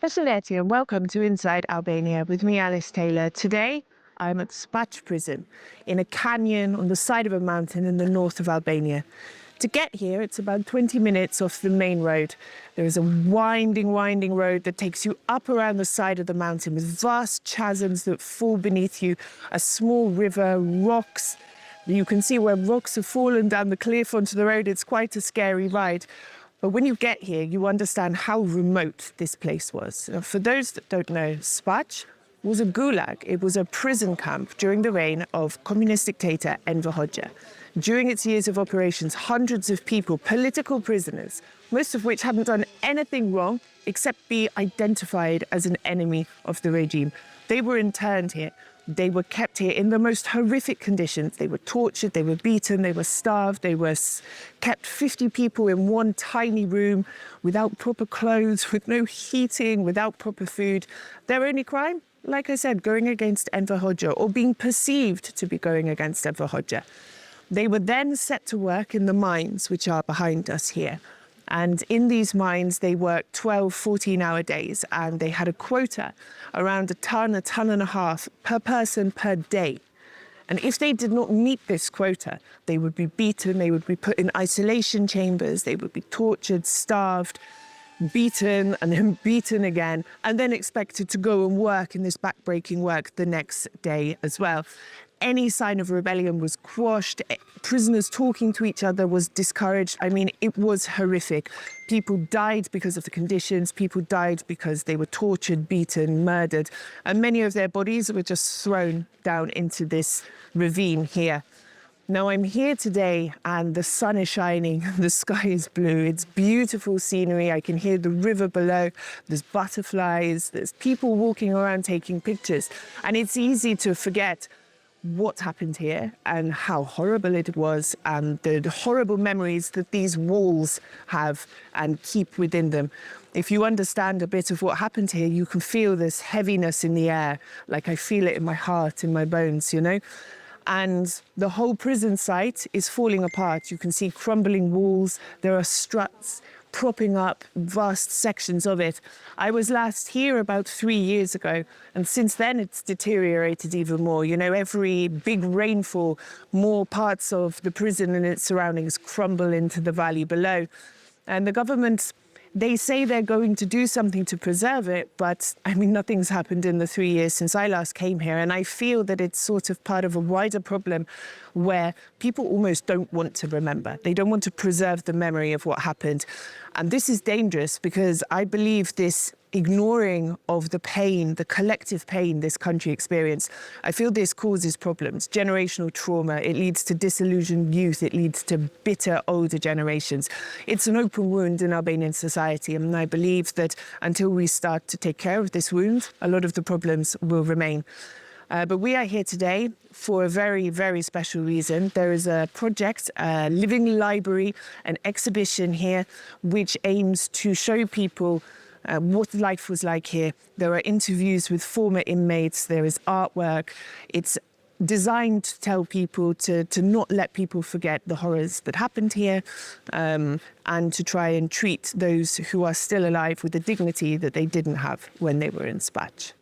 Saleti and welcome to Inside Albania with me, Alice Taylor. Today, I'm at Spaç prison in a canyon on the side of a mountain in the north of Albania. To get here, it's about 20 minutes off the main road. There is a winding road that takes you up around the side of the mountain with vast chasms that fall beneath you, a small river, rocks. You can see where rocks have fallen down the cliff onto the road. It's quite a scary ride. But when you get here, you understand how remote this place was. For those that don't know, Spaç was a gulag. It was a prison camp during the reign of communist dictator Enver Hoxha. During its years of operations, hundreds of people, political prisoners, most of which hadn't done anything wrong except be identified as an enemy of the regime. They were interned here. They were kept here in the most horrific conditions. They were tortured, they were beaten, they were starved, they were kept 50 people in one tiny room without proper clothes, with no heating, without proper food. Their only crime, like I said, going against Enver Hoxha or being perceived to be going against Enver Hoxha. They were then set to work in the mines, which are behind us here. And in these mines, they worked 12, 14-hour days, and they had a quota around a ton and a half per person per day. And if they did not meet this quota, they would be beaten, they would be put in isolation chambers, they would be tortured, starved, beaten, and then beaten again, and then expected to go and work in this backbreaking work the next day as well. Any sign of rebellion was quashed. Prisoners talking to each other was discouraged. I mean, it was horrific. People died because of the conditions. People died because they were tortured, beaten, murdered. And many of their bodies were just thrown down into this ravine here. Now, I'm here today and the sun is shining, the sky is blue. It's beautiful scenery. I can hear the river below. There's butterflies. There's people walking around taking pictures. And it's easy to forget what happened here and how horrible it was and the horrible memories that these walls have and keep within them. If you understand a bit of what happened here, you can feel this heaviness in the air, like I feel it in my heart, in my bones, you know? And the whole prison site is falling apart. You can see crumbling walls. There are struts propping up vast sections of it. I was last here about 3 years ago, and since then it's deteriorated even more. You know, every big rainfall, more parts of the prison and its surroundings crumble into the valley below. And the government, they say they're going to do something to preserve it, but I mean, nothing's happened in the 3 years since I last came here. And I feel that it's sort of part of a wider problem where people almost don't want to remember. They don't want to preserve the memory of what happened. And this is dangerous because I believe this ignoring of the pain, the collective pain this country experienced, I feel this causes problems, generational trauma. It leads to disillusioned youth. It leads to bitter older generations. It's an open wound in Albanian society. And I believe that until we start to take care of this wound, a lot of the problems will remain. But we are here today for a very special reason. There is a project, a living library, an exhibition here, which aims to show people what life was like here. There are interviews with former inmates. There is artwork. It's designed to tell people to not let people forget the horrors that happened here and to try and treat those who are still alive with the dignity that they didn't have when they were in Spaç.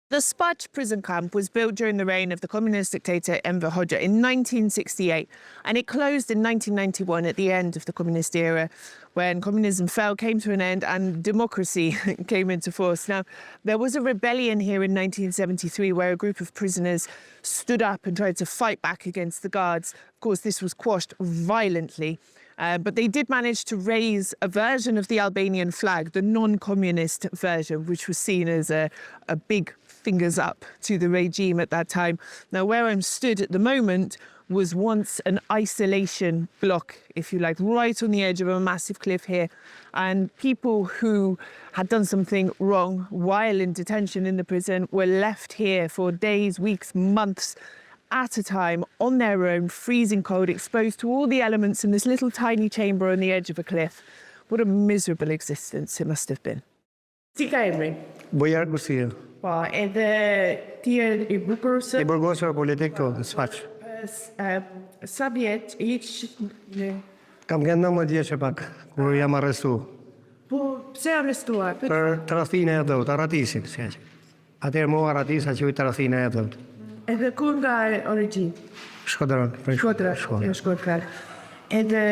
The Spaç prison camp was built during the reign of the communist dictator Enver Hoxha in 1968, and it closed in 1991 at the end of the communist era, when communism came to an end and democracy came into force. Now, there was a rebellion here in 1973 where a group of prisoners stood up and tried to fight back against the guards. Of course, this was quashed violently. But they did manage to raise a version of the Albanian flag, the non-communist version, which was seen as a big fingers up to the regime at that time. Now, where I'm stood at the moment was once an isolation block, if you like, right on the edge of a massive cliff here. And people who had done something wrong while in detention in the prison were left here for days, weeks, months at a time, on their own, freezing cold, exposed to all the elements in this little tiny chamber on the edge of a cliff. What a miserable existence it must have been. Si ka emri? Bojar Gusia. Po, edhe ti je I bukur se... I burgosur politik këtu në Spaç. Sa vjet iq... Kam qenë 19 vjeç e pak, kur jam arrestu. Po, pse arrestuar? Për tradhtinë e dhëut, arratisin. Atëherë mua arratisa që i tradhtinë e dhëut. Edhe kur nga origin? Shkodran. Shkodran. Edhe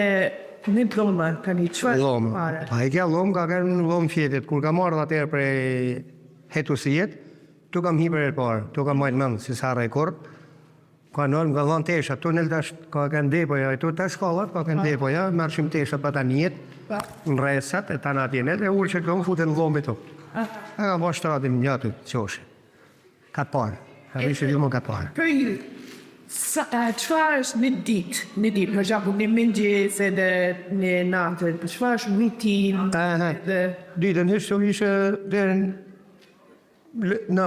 në ploma, tani, çfarë Lom. fare? Pa e kja lom, ka kanë lom fjetit. Kur ka marrë atëherë prej hetusijet, tu kam hi për e parë. Tu kam majtë mëndë, si sa rekord. Ka nëllë, nga dhanë tesha, tu nëllë tash, ka kanë depoja, tu tash shkollat, ka kanë depoja, mërshim tesha për ta njetë, në resat, e ta në atjenet, e urë që këmë futën në lombi tu. E ka bo shtratin njëtë, qoshe. Ka parë. Ka vishë ju më ka parë. Për ju, çfarë është një ditë, për shembull një mëngjes edhe një natër, çfarë është rutin? Ditën ishte deri në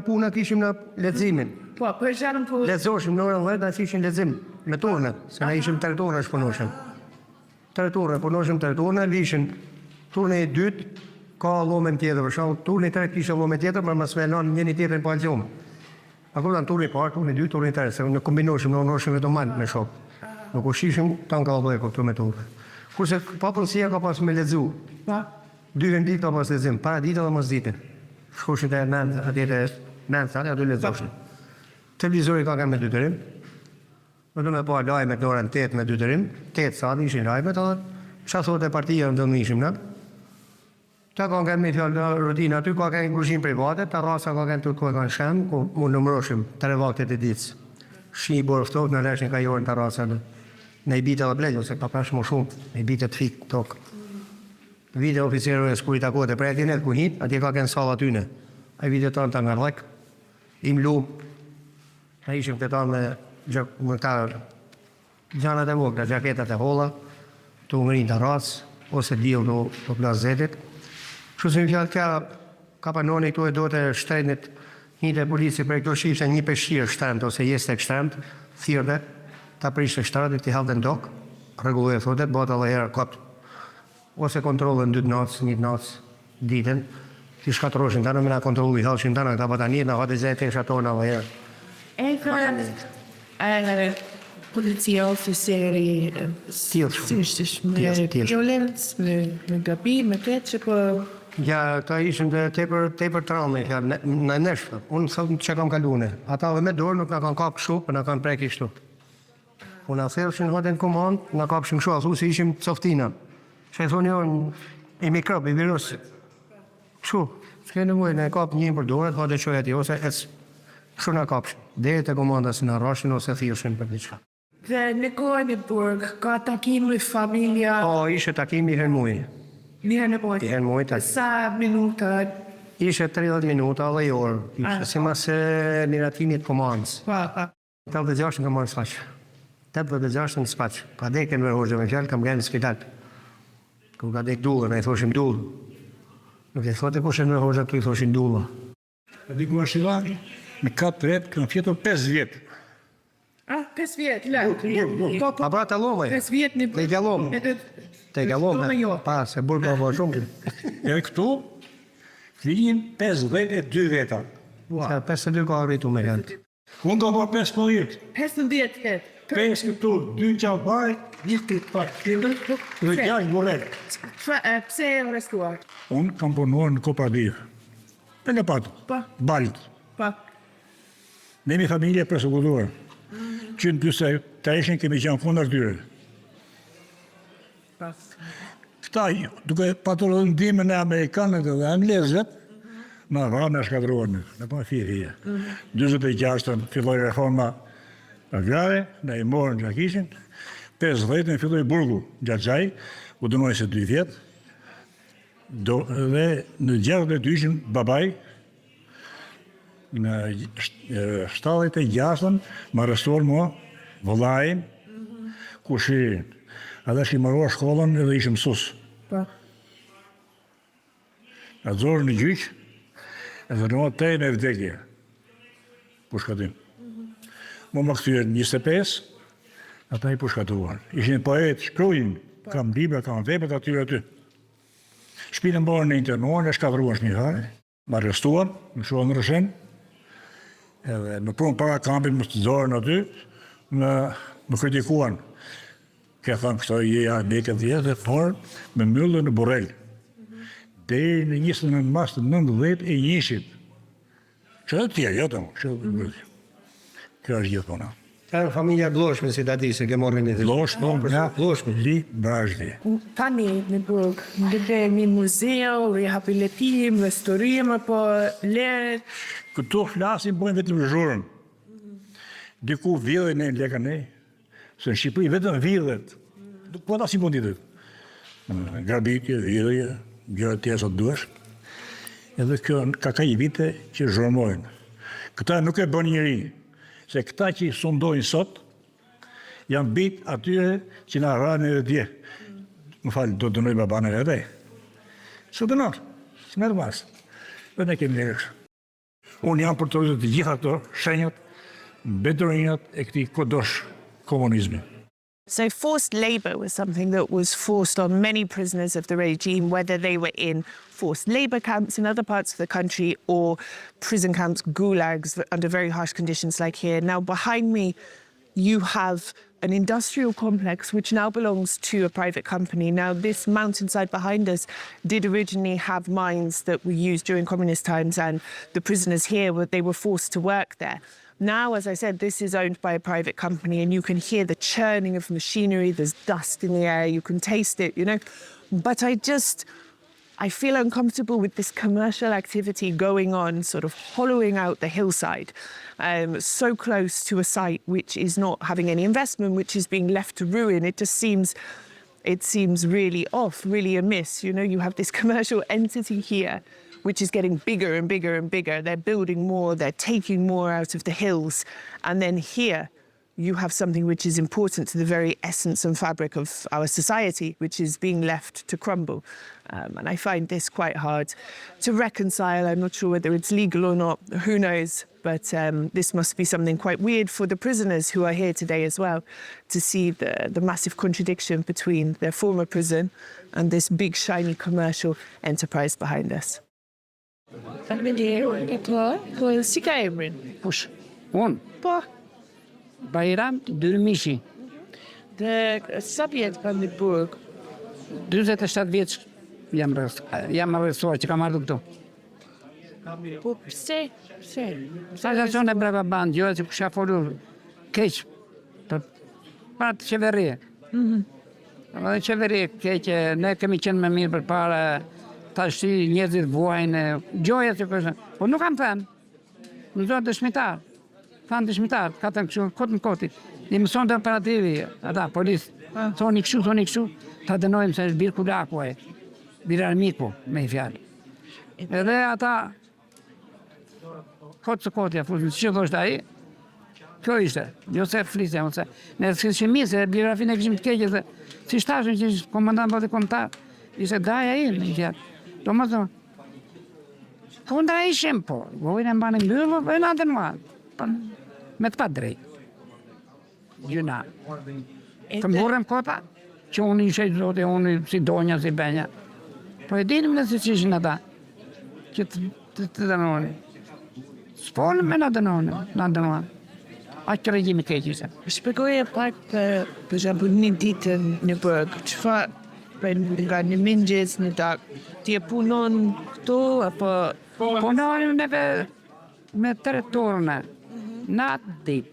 puna kishim në leximin. Po, për shembull, Lexoshim në orën 10 aty ishim lexim me turne, se na ishim 3 turne shpunoshim. 3 turne punoshim 3 turne, lishin turne e dytë ka llomen tjetër, për shembull turne e tretë kishte llomen tjetër, për mos më lënë njëri tjetrin pa lëgjum. Ako në turne e parë, turne e dytë, turne e tretë, se në kombinoshim, në onoshim vetëm me shok. Nuk u shishim tan ka vëllai këtu me turne. Kurse popullsia ka pas me lexu. pa, 2 ditë ka pas lexim, para ditën dhe mos ditën. Shkoshin te nën, atje aty lexoshin. Televizori ka me dytërim. Në të me po lajme të orën 8 me dytërim. 8 sa ishin lajmet, qa thot e partia në të ishim në. Ta ka me fjallë rutinë aty, ka kanë kushin private, ta rasa ka kanë të ku e kanë shemë, ku mu nëmëroshim 3 vaktet e ditës. Shi i borëftot në leshin ka jorën ta rasa në i bitë dhe blegjë, se ka prash më shumë, në i bitë të fikë tokë. Vite oficeru e s'ku i takote, prej atjenet ku hit, atje ka kanë salë atyne. A i vite tonë të nga rëk, im lu, a ishim të tonë me këta gjanat e vokta, gjaketat e holla, të ngërin të racë, ose dhjilë të plazetit. Shu se më fjallë kja kapanoni këtu e do të shtrenit një të polici për këto shifë një peshqirë shtremt, ose jeste ekstremt, thirde, ta prishtë shtaratit, t'i halë në dokë, regullu e thotet, bota dhe herë koptë. Ose kontrolën 2 natës, 1 natës, ditën, t'i shkatroshin të në mëna kontrollu i halshin të në këta bata njët, në hati zetë e shatona dhe herë. Policia, oficeri, me violencë, me gabi, me këtë që po... Ja, ta ishim të tepër traume, në neshtë, unë thëmë që kam kalune. Ata dhe me dorë nuk në kanë kapë kështu, për në kanë preki kështu. Unë a thërëshin hëtë në komandë, në kapëshim kështu, a thu si ishim softina. Që e thonë jo, i mikrop, i virus. Kështu, s'ke në mujë, në e kapë njën për dorët, hëtë e qoj ati, ose e kështu në kapëshim. Dhe të komanda si në rashin, ose thirëshin për diqka. Dhe në kohën e burg, ka takim me familja... Po, ishe takim i herë mujë. Një herë në bojtë? I herë mujë takim. Sa minuta? Ishe 30 minuta dhe i orë. Ishe si mas miratimit komandës. 86 në marrë Spaç. 86 në Spaç. Pa deke në vërhoqë me fjallë, kam gjenë në spital. Ku ka dek dullë, ne i thoshim dullë. Nuk e thote ku shenë vërhoqë, tu i thoshim dullë. Dhe ku është i lani, me 4 vetë, kënë fjetur 5 vjetë. 5 vjetë, la. A pra të lomaj? 5 vjetë një... Te i gjallomë. Te i gjallomë, pa, se burë ka vërë shumë. E këtu, flin 52 veta. 52 ka arritu me janë. Unë ka bërë 15. 15 vjetë. 5 këtu, 2 qabaj, 1 të parë. Dhe 6 morel. Pse e arrestuar? Unë kam punuar në kooperativë. E në patë. Pa. Balit. Pa. Ne mi familje persekutuar. Që në pyse të ishin kemi qenë fundar tyre. Këta, duke paturën ndimën e Amerikanët dhe Anglezët, në vra me shkatruarnë, në pa firje. 26-ën filloj reforma agrare, në i morën nga kishin, 50-ën filloj burgu gjatë gjaj, u dënoj se 2 vjetë, dhe në 62 ishin babaj, në 76-ën më arrestuar mua, vëllajin, kushirin. Edhe shi marrua shkollën edhe ishim mësus. Në zorë në gjyq, edhe në tej me vdekje. Pushkatim. Mu më këtyrë 25, ata i pushkatuar. Ishin poet, shkrujnë, kam libra, kam vepet atyre aty. Shpinë më borë në internuar, në shkatruar shmihare, më arrestuar, në shuar në rëshen, edhe më prunë para kampin më të zorën aty, më kritikuan. Ka thënë kështu jeja me këtë vjetë, por me myllë në Borrell. deri në 29 mars të 19 e njëshit. Që dhe tjerë, jo të më, kjo është gjithë puna. Ka familja Bloshme, si ta di, se ke morën një të Bloshme, li Brazdi. Tani në burg, ndërtemi muzeu, rehabilitim, restaurim apo lere. Këtu flasim bojnë vetëm zhurën. Diku vjedhen e leka ne, se në Shqipëri vetëm vjedhet. Po ata si mund t'i dhëtë. Grabitje, vjedhje, gjëra tjera sot duesh. Edhe kjo ka i vite që zhurmojnë. Këta nuk e bën njëri. Se këta që i sondojnë sot, janë bit atyre që na rranë edhe dje. Më falë, do të dënoj babane edhe. Së dënor, së merë masë. Dhe ne kemi njerësh. Unë jam për të rrëzët të gjitha këto shenjat, bedurinat e këti kodosh komunizmi. So forced labour was something that was forced on many prisoners of the regime, whether they were in forced labour camps in other parts of the country or prison camps, gulags, under very harsh conditions like here. Now, behind me, you have an industrial complex which now belongs to a private company. Now, this mountainside behind us did originally have mines that were used during communist times, and the prisoners here, they were forced to work there. Now, as I said, this is owned by a private company, and you can hear the churning of machinery. There's dust in the air. You can taste it, you know. But I feel uncomfortable with this commercial activity going on, sort of hollowing out the hillside, so close to a site which is not having any investment, which is being left to ruin. It seems really off, really amiss. You know, you have this commercial entity here, which is getting bigger and bigger and bigger. They're building more, they're taking more out of the hills. And then here, you have something which is important to the very essence and fabric of our society, which is being left to crumble. And I find this quite hard to reconcile. I'm not sure whether it's legal or not, who knows? But this must be something quite weird for the prisoners who are here today as well, to see the massive contradiction between their former prison and this big, shiny commercial enterprise behind us. Si ka emrin? Kush? Unë? Po, Bajram Dyrmishi, dhe sa vjetë ka në burg? 47 vjeç jam arrestuar që kam ardhur këtu. Po, pse? Sa qënë e brava bandë, gjëra që kusha folur keq për të qeveri. Dhe qeveri keq, ne kemi qenë me mirë për para, tash njerëzit vuajnë, gjoja që kështë. Po nuk kam thënë, në zonë dëshmitar. Thanë dëshmitar, ka të në kështu, kotë në kotit. I mëson të operativi, ata, polisë, thoni kështu, ta dënojmë se është birë kulaku e, birë armiku, me i fjallë. Edhe ata, kotë së kotja, fusën, që thoshtë aji, kjo ishte, jo se flisja, ose, ne të shimi, se biografinë e këshim të keqe, se si shtashën që ishte komandant bëti komtar, ishte daja i, me i fjallë. Do më thonë, kundra ishim, po, vojnë e mbanë mbyrë, e në dënuar. Me të pa drejt. Gjuna. Të mburëm kota, që unë ishe i zote, unë si donja, si benja. Po e dinim në si që ishin ata, që të dënoni. S'ponë me në dënoni. Aqë regjimi keqise. Shpjegoje pak për shembull një ditë në burg, çfarë nga një mëngjes në darkë, ti e punon këtu apo punonim neve me 3 turne, natë ditë.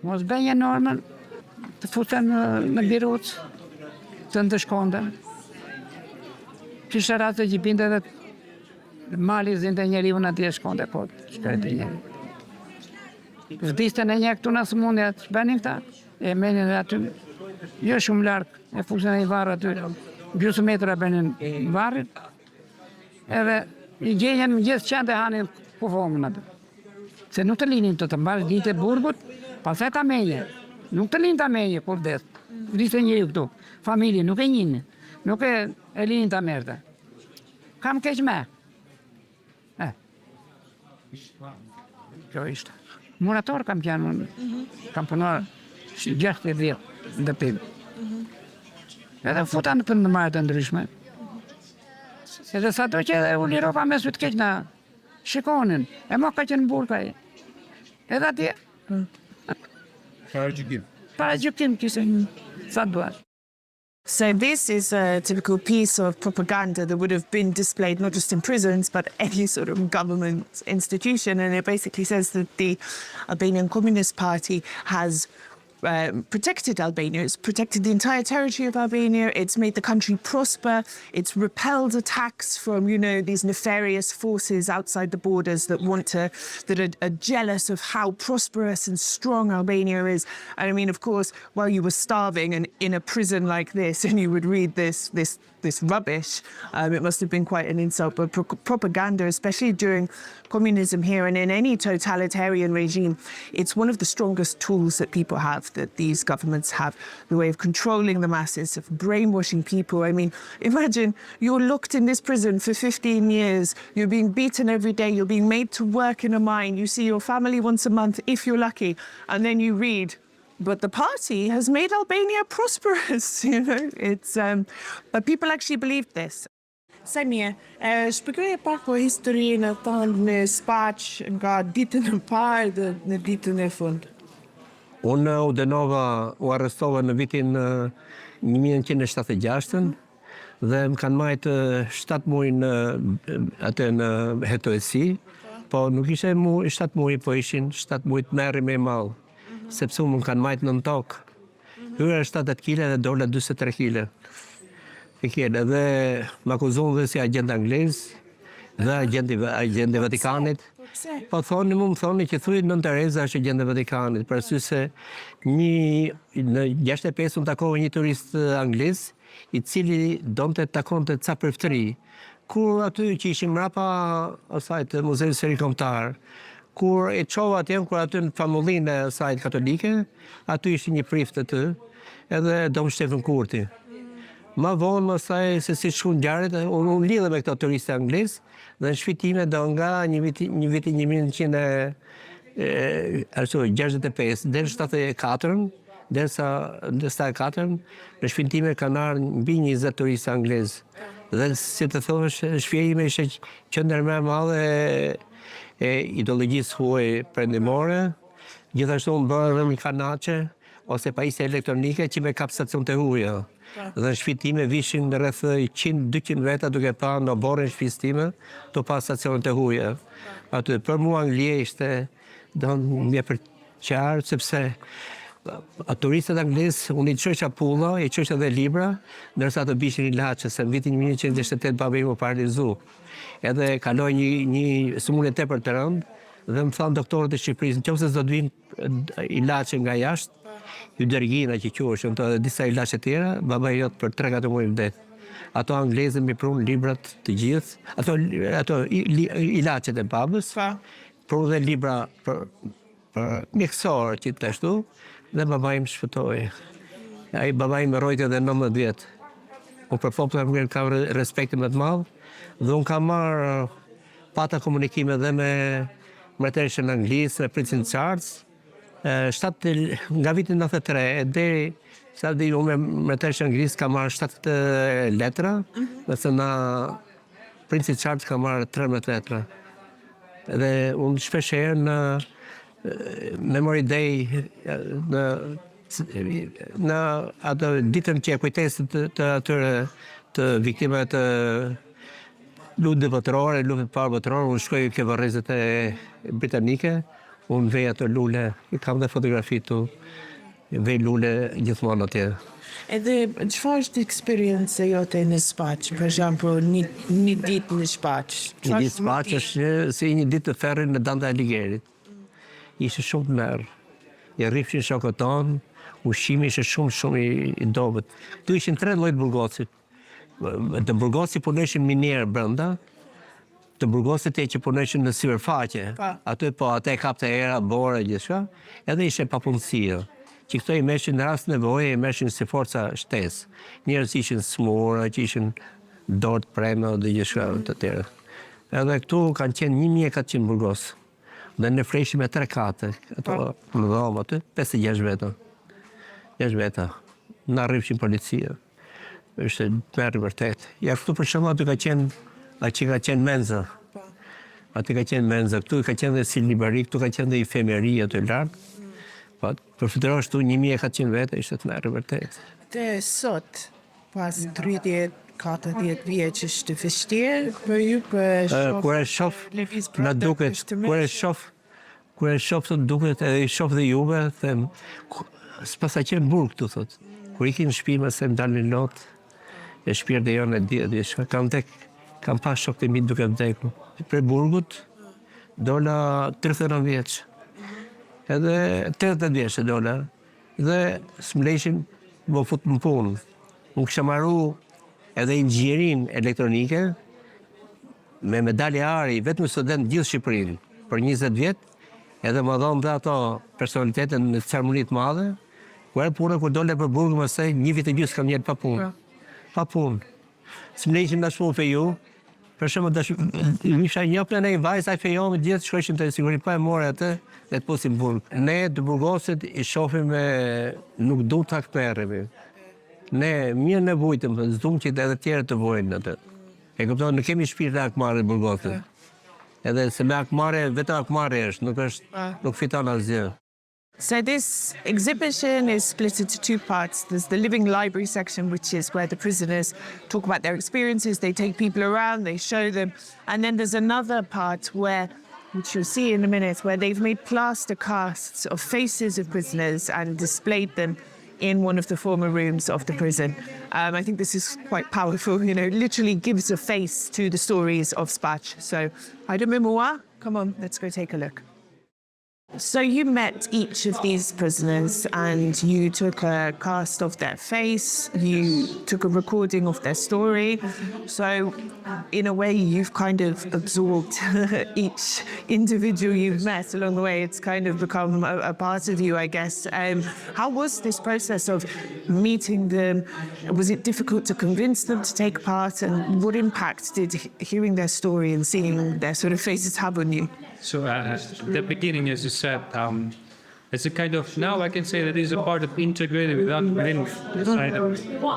Mos bënje normën, të futen në biruc, të ndëshkonde. Kishe ratë që binde dhe mali zinte njeri unë ati e shkonde kodë, shkreti njeri. Vdiste në një këtu nësë mundja të shbenin këta, e menin dhe aty, jo shumë larkë, e fusën e i varë aty, gjusë metra benin varrit, edhe i gjenjen më gjithë qënë të hanin kufomën aty. Se nuk të linin të mbarë ditë e burgut, pasaj të amenje, nuk të linë të amenje, kur desë, vdiste njëri këtu, familje, nuk e njinë, nuk e linin të merte. Kam keq me. Kjo ishte. Murator kam qenë, kam punuar 60 vjetë në dëpim. Edhe futa në për në marrë të ndryshme. Edhe sa do që edhe u lirova me së të keq në shikonin, e mo ka qenë burka e. Edhe atje. Para gjykim. Para gjykim kise, sa duash. So this is a typical piece of propaganda that would have been displayed not just in prisons, but any sort of government institution. And it basically says that the Albanian Communist Party has protected Albania. It's protected the entire territory of Albania. It's made the country prosper. It's repelled attacks from, these nefarious forces outside the borders that are jealous of how prosperous and strong Albania is. And I mean, of course, while you were starving and in a prison like this, and you would read this rubbish, it must have been quite an insult. But propaganda, especially during communism here and in any totalitarian regime, it's one of the strongest tools that people have, that these governments have, the way of controlling the masses, of brainwashing people. I mean, imagine you're locked in this prison for 15 years, you're being beaten every day, you're being made to work in a mine, you see your family once a month, if you're lucky, and then you read, but the party has made Albania prosperous, It's, but people actually believed this. Samia, shpjegoje pak po historinë tonë në Spaç nga ditën e parë dhe në ditën e fundit. Unë u arrestova në vitin 1976 dhe më kanë majtë 7 muaj në hetësi, po nuk ishe 7 muaj, po ishin 7 muaj të merri me malë, sepse më kanë majtë në tokë. Hyra 7 kg dhe dola 23 kg. Dhe më akuzohen dhe si agent anglez dhe agent e Vatikanit. Po më thoni që thuj Nën Tereza është agent e Vatikanit, për arsye se në 65 unë takova një turist anglez, i cili donte takonte ca përftëri. Kur aty që ishim mrapa asajt Muzeut Historik Kombëtar, kur e çova atje, kur aty në famullinë e asajt katolike, aty ishte një prift aty, edhe dom Shtefan Kurti. Ma vonë më saj se si shku ngjarjet, unë lidhe me këto turistë anglez, dhe në shfitime do nga një viti 1965 dhe në 74, derisa në 74, në shfitime kanë ardhur mbi 20 turistë anglez. Dhe si të thosh, shfjejime ishe qendër më e madhe e ideologjisë huaj perëndimore, gjithashtu më bërë dhe një kanache, ose pajisje elektronike që me kap stacion të huaja. Dhe në shfitime vishin në rreth 100-200 veta duke pa në borën shfitime të pa stacionet e huaja. Aty, për mua Anglia ishte mje për qarë, sepse turistët anglez, unë i qësha pulla, i qësha dhe libra, nërsa të bishin i lache, se në vitin 1978 babi më paralizu. Edhe kaloj një sëmune tepër të rëndë, dhe më thanë doktorët e Shqipërisë, nëse do të vinë ilaçe nga jashtë, ju dërgina që quheshin, dhe disa ilaçe tjera, baba jot për 3-4 muaj vdet. Ato anglezë mi prunë librat të gjithë, ato ilaçet e babës, prunë dhe libra për mjekësor që të ashtu, dhe baba im shpëtoi. Ai baba im rrojtë edhe 19 vjet. Unë për popullin kam respektin më të madh, dhe unë kam marrë pata komunikime dhe me mbretëreshën anglisë, me princin Charles, nga vitin 93 deri sa dhe unë me mbretëreshën anglisë kam marrë 7 letra, dhe na princi Charles ka marrë 13 letra. Dhe unë shpeshherë në Memory Day, në atë ditën që e kujtesit të atyre të viktimeve të luftës botërore, luftës parë botërore, unë shkoj ke varrezet e britanike, unë vej atë lule, i kam dhe fotografi tu, vej lule gjithmonë atje. Edhe çfarë është eksperjenca jote në Spaç, për shembull, një ditë në Spaç? Një ditë Spaç është si një ditë të ferrit në Dante Alighieri. Ishte shumë të merë. I rrifshin shokët tonë, ushqimi ishte shumë i dobët. Tu ishin 3 lloj burgosit. Të burgosit punoshin minierë brenda, të burgosit që punoshin në sipërfaqe. Aty atë kapte era, bore, gjithçka, edhe ishte papunësia. Që këto i meshin në rast nevoje, i meshin si forca shtesë. Njerëz ishin smura, që ishin dorë të preme dhe gjithçka të tjera. Edhe këtu kanë qenë 1400 burgos. Dhe në freshim me 3 kate, ato në dhomë aty, 5-6 veta. 6 veta. Na rrifshin policia. Është merë vërtet. Ja këtu për shembull aty ka qenë menza. Aty ka qenë menza, këtu ka qenë dhe si liberi, këtu ka qenë dhe infirmeri aty lart. Po përfiturosh këtu 1400 veta, ishte të merë vërtet. Dhe sot, Pas 3-4 vjeç është vështirë për ju për Kur e shoh, na duket, kur e shoh të duket edhe i shoh dhe juve, them, s'pas ka qenë burg këtu thot. Kur ikin në shtëpi më se dalin lot, e shpirti jonë e di çka kam pas shok të mi duke vdekur. Për burgut dola 39 vjeç. Edhe 80 vjeç e dola. Dhe s'mleshin më fut në punë. Unë kisha marru edhe inxhinierin elektronike me medalje ari, vetëm student gjithë Shqipërinë, për 20 vjet, edhe më dhonë dhe ato personalitete në ceremoni të madhe, ku e punë kur dole për burg më sej, 1 vit e gjysmë kam njerë pa punë. Pa punë. S'mleshin dashur feju, për shembull isha njëpën e një vajzë ai fejo me gjithë shkojshin te siguri pa e morë atë dhe të posim burg. Ne të burgosit i shohim me nuk du ta kperremi. Ne mirë ne vujtëm, s'dum që edhe tjerë të vojnë atë. E kupton, ne kemi shpirt të akmarrë burgosit. Edhe se me akmarrë vetëm akmarrë është, nuk fiton asgjë. So this exhibition is split into 2 parts. There's the living library section, which is where the prisoners talk about their experiences, they take people around, they show them. And then there's another part where, which you'll see in a minute, where they've made plaster casts of faces of prisoners and displayed them in one of the former rooms of the prison. I think this is quite powerful, literally gives a face to the stories of Spaç. So, Haydi Memoir, come on, let's go take a look. So you met each of these prisoners and you took a cast of their face, you took a recording of their story. So in a way you've kind of absorbed each individual you've met along the way. It's kind of become a part of you, I guess. How was this process of meeting them? Was it difficult to convince them to take part? And what impact did hearing their story and seeing their sort of faces have on you? So at the beginning, as you said, it's a kind of, now I can say that it's a part of integrated without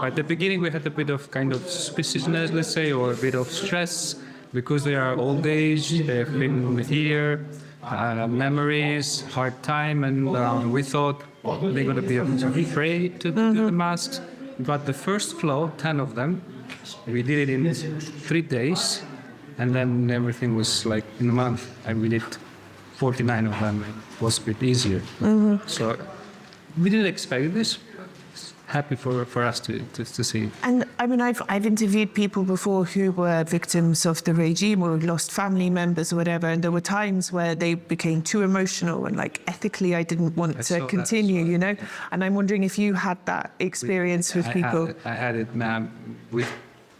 at the beginning we had a bit of kind of suspiciousness, let's say, or a bit of stress because they are old age, they've been here, memories, hard time, and we thought they're going to be afraid to do the masks. But the first flow, 10 of them, we did it in 3 days. And then everything was like in a month. And we did 49 of them. It was a bit easier. Mm-hmm. So we didn't expect this. Happy for us to see. And I mean, I've interviewed people before who were victims of the regime or lost family members or whatever, and there were times where they became too emotional and like ethically I didn't want to continue, And I'm wondering if you had that experience with people. I had it, ma'am, with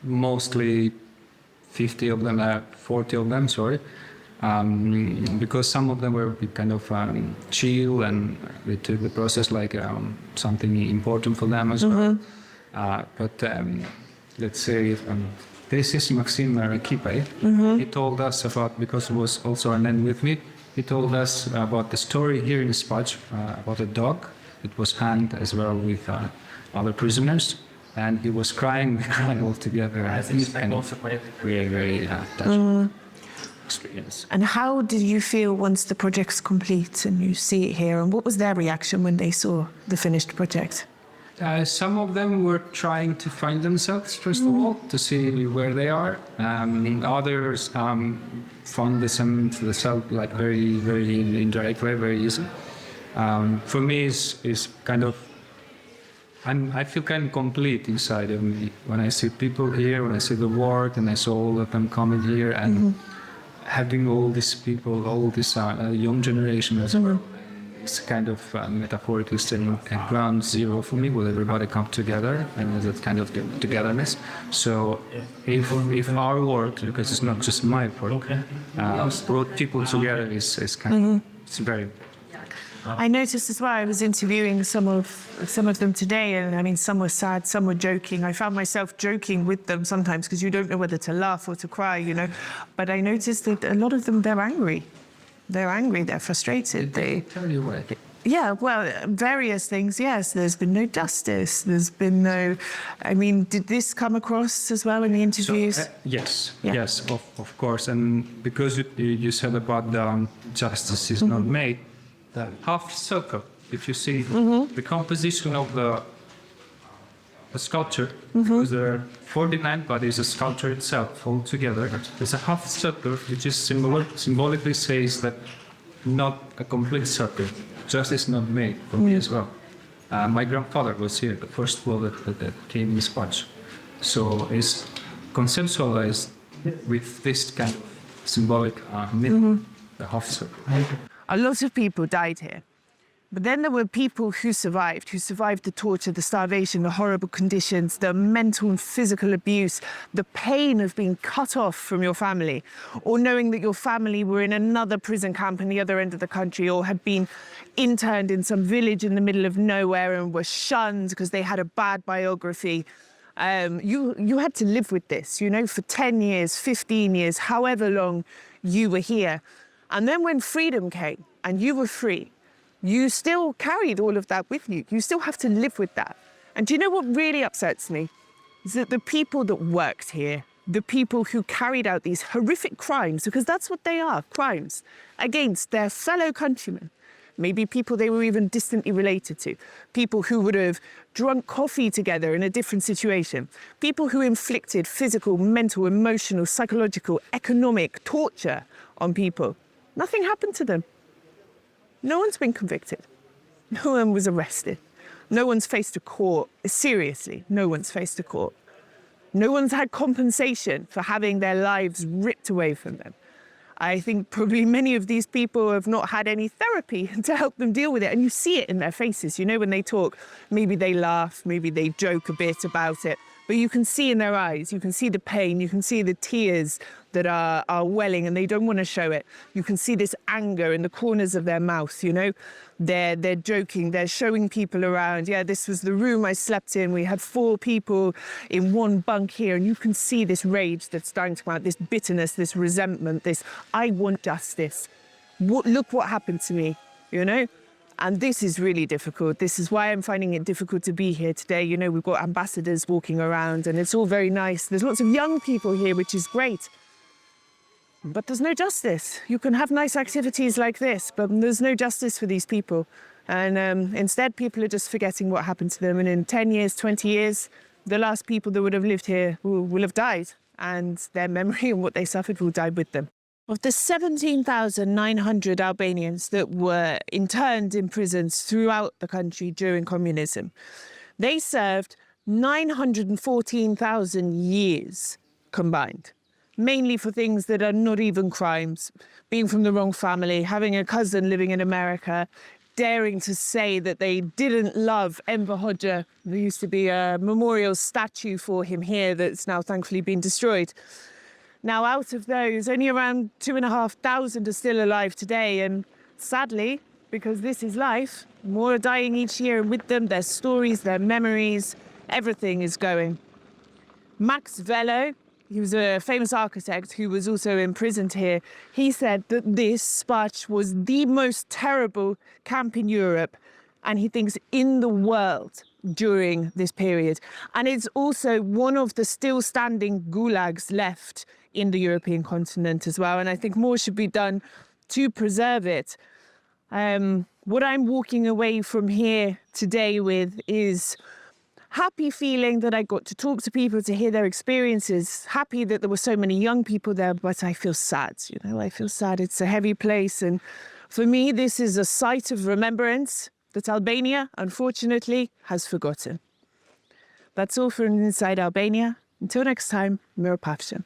mostly 40 of them, sorry, because some of them were kind of chill and they took the process like something important for them as well. But let's say, this is Maxime Kipe. He told us about, because he was also an end with me, he told us about the story here in Spaç about a dog that was hanged as well with other prisoners. And he was crying all together. I think it's kind of very touching experience. And how did you feel once the project's complete and you see it here? And what was their reaction when they saw the finished project? Some of them were trying to find themselves, first of all, to see where they are. Others found themselves like very, very indirect way, very easy. For me, it's kind of, I feel kind of complete inside of me when I see people here, when I see the work, and I saw all of them coming here and having all these people, all this young generation as well. It's kind of metaphorically saying at ground zero for me, where everybody come together and that kind of togetherness. So if our work, because it's not just my work, brought people together is kind of, it's very. I noticed as well, I was interviewing some of them today, and I mean, some were sad, some were joking. I found myself joking with them sometimes because you don't know whether to laugh or to cry, But I noticed that a lot of them, they're angry. They're angry, they're frustrated. They tell you what? Yeah, well, various things, yes. There's been no justice. There's been no... I mean, did this come across as well in the interviews? So, yes, of course. And because you said about the justice is not made, the half circle, if you see the composition of the a sculpture. Because there are 49 bodies, a sculpture itself all together. There's a half circle, which is symbolically says that not a complete circle. Justice is not made for me as well. My grandfather was here, the first wall that came in Spaç. So it's conceptualized with this kind of symbolic myth, the half circle. A lot of people died here. But then there were people who survived the torture, the starvation, the horrible conditions, the mental and physical abuse, the pain of being cut off from your family, or knowing that your family were in another prison camp on the other end of the country, or had been interned in some village in the middle of nowhere and were shunned because they had a bad biography. You had to live with this, you know, for 10 years, 15 years, however long you were here. And then when freedom came and you were free, you still carried all of that with you. You still have to live with that. And do you know what really upsets me? Is that the people that worked here, the people who carried out these horrific crimes, because that's what they are, crimes, against their fellow countrymen, maybe people they were even distantly related to, people who would have drunk coffee together in a different situation, people who inflicted physical, mental, emotional, psychological, economic torture on people. Nothing happened to them. No one's been convicted. No one was arrested. No one's faced a court. Seriously, no one's faced a court. No one's had compensation for having their lives ripped away from them. I think probably many of these people have not had any therapy to help them deal with it. And you see it in their faces, you know, when they talk, maybe they laugh, maybe they joke a bit about it, but you can see in their eyes, you can see the pain, you can see the tears that are welling and they don't want to show it. You can see this anger in the corners of their mouth, you know. They're joking, they're showing people around. Yeah, this was the room I slept in. We had 4 people in one bunk here, and you can see this rage that's starting to come out, this bitterness, this resentment, this, I want justice. Look what happened to me, you know? And this is really difficult. This is why I'm finding it difficult to be here today. You know, we've got ambassadors walking around and it's all very nice. There's lots of young people here, which is great. But there's no justice. You can have nice activities like this, but there's no justice for these people. And instead, people are just forgetting what happened to them. And in 10 years, 20 years, the last people that would have lived here will have died. And their memory and what they suffered will die with them. Of the 17,900 Albanians that were interned in prisons throughout the country during communism, they served 914,000 years combined, mainly for things that are not even crimes, being from the wrong family, having a cousin living in America, daring to say that they didn't love Enver Hoxha. There used to be a memorial statue for him here that's now thankfully been destroyed. Now, out of those, only around 2,500 are still alive today. And sadly, because this is life, more are dying each year, and with them, their stories, their memories, everything is going. Max Velo, he was a famous architect who was also imprisoned here. He said that this Spaç was the most terrible camp in Europe, and he thinks in the world during this period. And it's also one of the still standing gulags left in the European continent as well. And I think more should be done to preserve it. What I'm walking away from here today with is happy feeling that I got to talk to people, to hear their experiences, happy that there were so many young people there, but I feel sad, you know, I feel sad. It's a heavy place. And for me, this is a site of remembrance that Albania, unfortunately, has forgotten. That's all from Inside Albania. Until next time, Miropavshin.